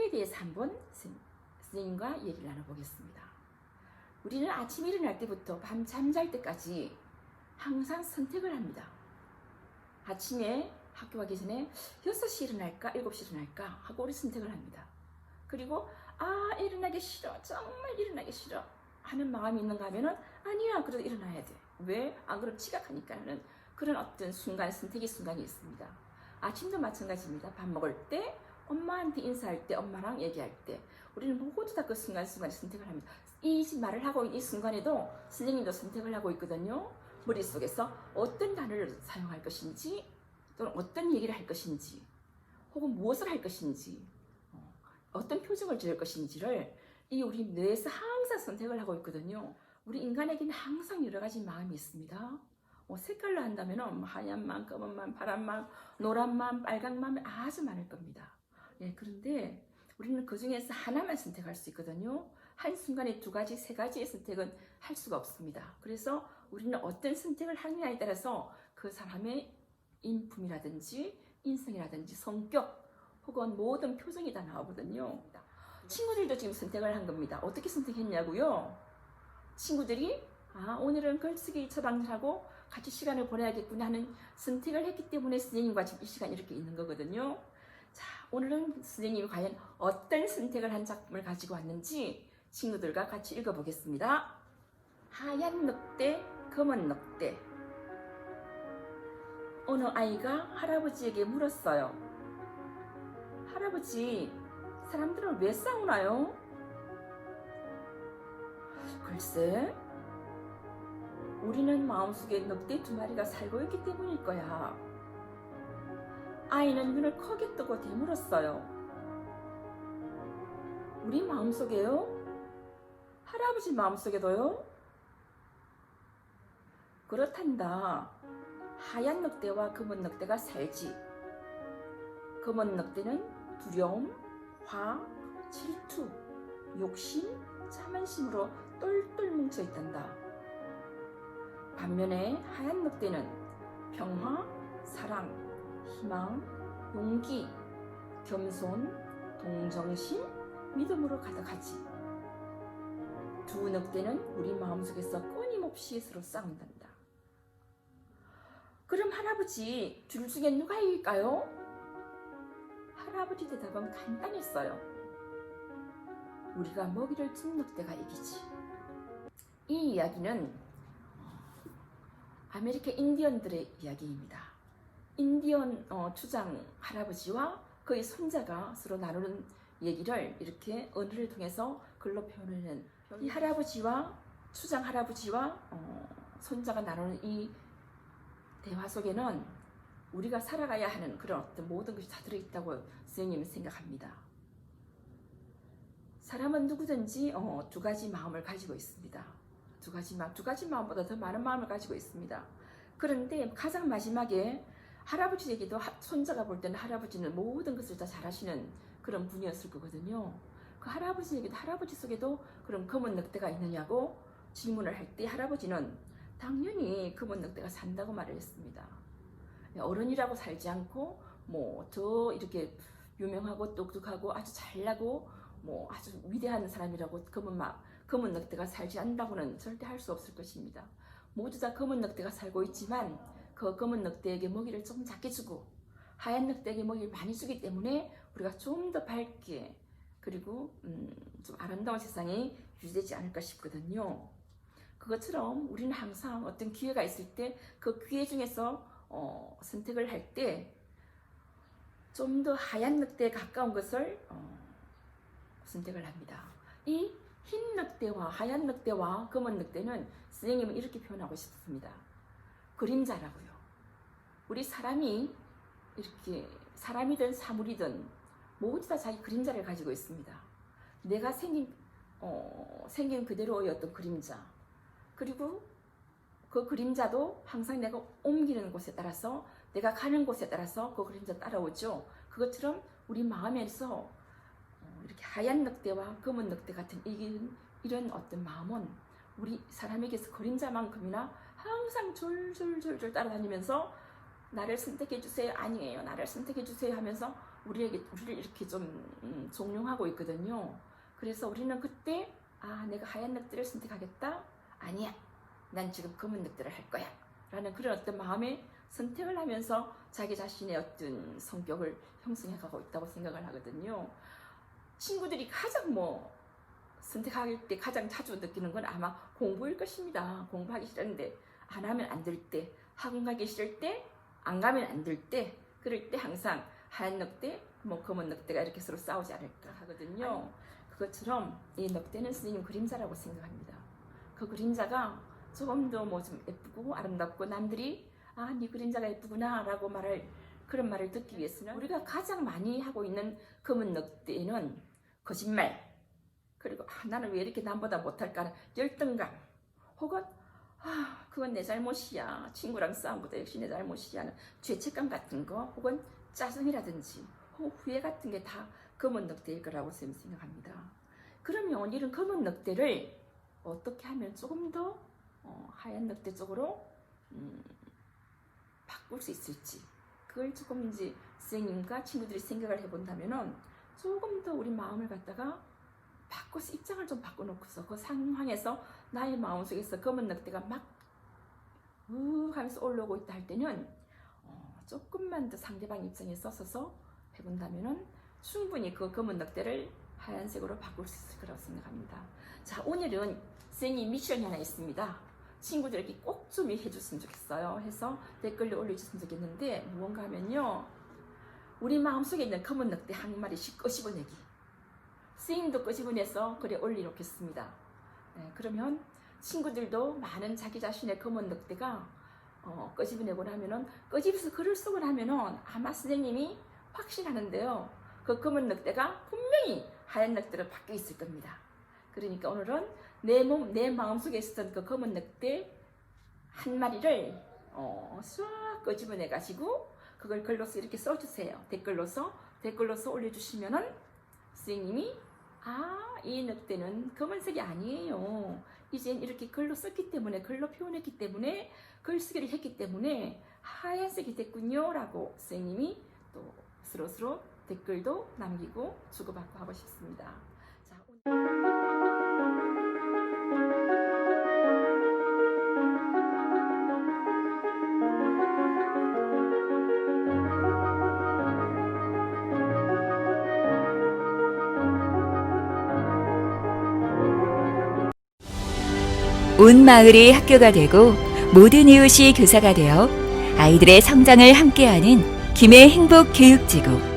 선택에 대해서 한번 선생님과 얘기를 나눠보겠습니다. 우리는 아침 일어날 때부터 밤 잠잘 때까지 항상 선택을 합니다. 아침에 학교 가기 전에 6시 일어날까 7시 일어날까 하고 우리 선택을 합니다. 그리고 일어나기 싫어, 정말 일어나기 싫어 하는 마음이 있는가 하면은 아니야, 그래도 일어나야 돼. 왜? 안 그럼 지각하니까는 그런 어떤 선택의 순간이 있습니다. 아침도 마찬가지입니다. 밥 먹을 때, 엄마한테 인사할 때, 엄마랑 얘기할 때 우리는 모두 다 그 순간순간에 선택을 합니다. 이 말을 하고 있는 이 순간에도 선생님도 선택을 하고 있거든요. 머릿속에서 어떤 단어를 사용할 것인지, 또는 어떤 얘기를 할 것인지, 혹은 무엇을 할 것인지, 어떤 표정을 지을 것인지를 이 우리 뇌에서 항상 선택을 하고 있거든요. 우리 인간에게는 항상 여러 가지 마음이 있습니다. 색깔로 한다면 하얀 맘, 검은 맘, 파란 맘, 노란 맘, 빨간 맘이 아주 많을 겁니다. 그런데 우리는 그 중에서 하나만 선택할 수 있거든요. 한순간에 2가지, 3가지의 선택은 할 수가 없습니다. 그래서 우리는 어떤 선택을 하느냐에 따라서 그 사람의 인품이라든지 인성이라든지 성격 혹은 모든 표정이 다 나오거든요. 친구들도 지금 선택을 한 겁니다. 어떻게 선택했냐고요? 친구들이 오늘은 글쓰기 처방을 하고 같이 시간을 보내야겠구나 하는 선택을 했기 때문에 선생님과 지금 이 시간 이렇게 있는 거거든요. 자, 오늘은 선생님이 과연 어떤 선택을 한 작품을 가지고 왔는지 친구들과 같이 읽어보겠습니다. 하얀 늑대, 검은 늑대. 어느 아이가 할아버지에게 물었어요. 할아버지, 사람들은 왜 싸우나요? 글쎄, 우리는 마음속에 늑대 2마리가 살고 있기 때문일 거야. 아이는 눈을 크게 뜨고 되물었어요. 우리 마음속에요? 할아버지 마음속에도요? 그렇단다. 하얀 늑대와 검은 늑대가 살지. 검은 늑대는 두려움, 화, 질투, 욕심, 자만심으로 똘똘 뭉쳐 있단다. 반면에 하얀 늑대는 평화, 사랑, 희망, 용기, 겸손, 동정심, 믿음으로 가득하지. 2 늑대는 우리 마음속에서 끊임없이 서로 싸운단다. 그럼 할아버지, 둘 중에 누가 이길까요? 할아버지 대답은 간단했어요. 우리가 먹이를 준 늑대가 이기지. 이 이야기는 아메리카 인디언들의 이야기입니다. 인디언 추장 할아버지와 그의 손자가 서로 나누는 얘기를 이렇게 언어를 통해서 글로 표현하는, 이 할아버지와 추장 할아버지와 손자가 나누는 이 대화 속에는 우리가 살아가야 하는 그런 어떤 모든 것이 다 들어있다고 선생님은 생각합니다. 사람은 누구든지 2가지 마음을 가지고 있습니다. 2가지 마음보다 더 많은 마음을 가지고 있습니다. 그런데 가장 마지막에 할아버지에게도 손자가 볼 때는 할아버지는 모든 것을 다 잘하시는 그런 분이었을 거거든요. 그 할아버지에게도, 할아버지 속에도 그런 검은 늑대가 있느냐고 질문을 할 때 할아버지는 당연히 검은 늑대가 산다고 말을 했습니다. 어른이라고 살지 않고 더 이렇게 유명하고 똑똑하고 아주 잘나고 아주 위대한 사람이라고 검은 늑대가 살지 않는다고는 절대 할 수 없을 것입니다. 모두 다 검은 늑대가 살고 있지만 그 검은 늑대에게 먹이를 좀 작게 주고 하얀 늑대에게 먹이를 많이 주기 때문에 우리가 좀 더 밝게 그리고 좀 아름다운 세상이 유지되지 않을까 싶거든요. 그것처럼 우리는 항상 어떤 기회가 있을 때 그 기회 중에서 선택을 할 때 좀 더 하얀 늑대에 가까운 것을 선택을 합니다. 이 흰 늑대와 하얀 늑대와 검은 늑대는 선생님은 이렇게 표현하고 싶습니다. 그림자라고요. 우리 사람이 이렇게 사람이든 사물이든 모두 다 자기 그림자를 가지고 있습니다. 내가 생긴 그대로의 어떤 그림자, 그리고 그 그림자도 항상 내가 옮기는 곳에 따라서, 내가 가는 곳에 따라서 그 그림자 따라오죠. 그것처럼 우리 마음에서 이렇게 하얀 늑대와 검은 늑대 같은 이런 어떤 마음은 우리 사람에게서 그림자만큼이나 항상 졸졸졸졸 따라다니면서 나를 선택해 주세요, 아니에요, 나를 선택해 주세요 하면서 우리를 이렇게 좀 종용하고 있거든요. 그래서 우리는 그때 내가 하얀 늑대를 선택하겠다? 아니야. 난 지금 검은 늑대를 할 거야. 라는 그런 어떤 마음의 선택을 하면서 자기 자신의 어떤 성격을 형성해가고 있다고 생각을 하거든요. 친구들이 가장 선택할 때 가장 자주 느끼는 건 아마 공부일 것입니다. 공부하기 싫은데 안 하면 안 될 때, 학원 가기 싫을 때, 안 가면 안 될 때, 그럴 때 항상 하얀 늑대, 검은 늑대가 이렇게 서로 싸우지 않을까 하거든요. 그것처럼 이 늑대는 스님 그림자라고 생각합니다. 그 그림자가 조금 더 좀 예쁘고 아름답고 남들이 네 그림자가 예쁘구나 라고 그런 말을 듣기 위해서는 우리가 가장 많이 하고 있는 검은 늑대는 거짓말, 그리고 나는 왜 이렇게 남보다 못할까 하는 열등감, 혹은 그건 내 잘못이야, 친구랑 싸움보다 역시 내 잘못이야 하는 죄책감 같은 거, 혹은 짜증이라든지 혹은 후회 같은 게 다 검은 늑대일 거라고 생각합니다. 그러면 이런 검은 늑대를 어떻게 하면 조금 더 하얀 늑대 쪽으로 바꿀 수 있을지, 그걸 조금 이제 선생님과 친구들이 생각을 해본다면은 조금 더 우리 마음을 갖다가 바꿔서 입장을 좀 바꿔놓고서 그 상황에서 나의 마음속에서 검은 늑대가 막 하면서 올라오고 있다 할 때는 조금만 더 상대방 입장에 서서 해본다면은 충분히 그 검은 늑대를 하얀색으로 바꿀 수 있을 거라고 생각합니다. 자, 오늘은 선생님 미션이 하나 있습니다. 친구들에게 꼭 좀 해줬으면 좋겠어요. 해서 댓글로 올려주셨으면 좋겠는데, 무언가 하면요, 우리 마음속에 있는 검은 늑대 한 마리씩 끄집어내기. 선생님도 끄집어내서 글에 올려놓겠습니다. 네, 그러면 친구들도 많은 자기 자신의 검은 늑대가 끄집어내고 나면은, 끄집어서 글을 쓰고 나면은 아마 선생님이 확신하는데요, 그 검은 늑대가 분명히 하얀 늑대로 바뀌어 있을 겁니다. 그러니까 오늘은 내 마음속에 있었던 그 검은 늑대 한 마리를 싹 끄집어내 가지고 그걸 글로서 이렇게 써주세요. 댓글로서 올려주시면은 선생님이 이 늑대는 검은색이 아니에요. 이젠 이렇게 글로 썼기 때문에, 글로 표현했기 때문에, 글쓰기를 했기 때문에 하얀색이 됐군요 라고 선생님이 또 스스로 댓글도 남기고 주고받고 하고 싶습니다. 자, 온 마을이 학교가 되고 모든 이웃이 교사가 되어 아이들의 성장을 함께하는 김해 행복교육지구.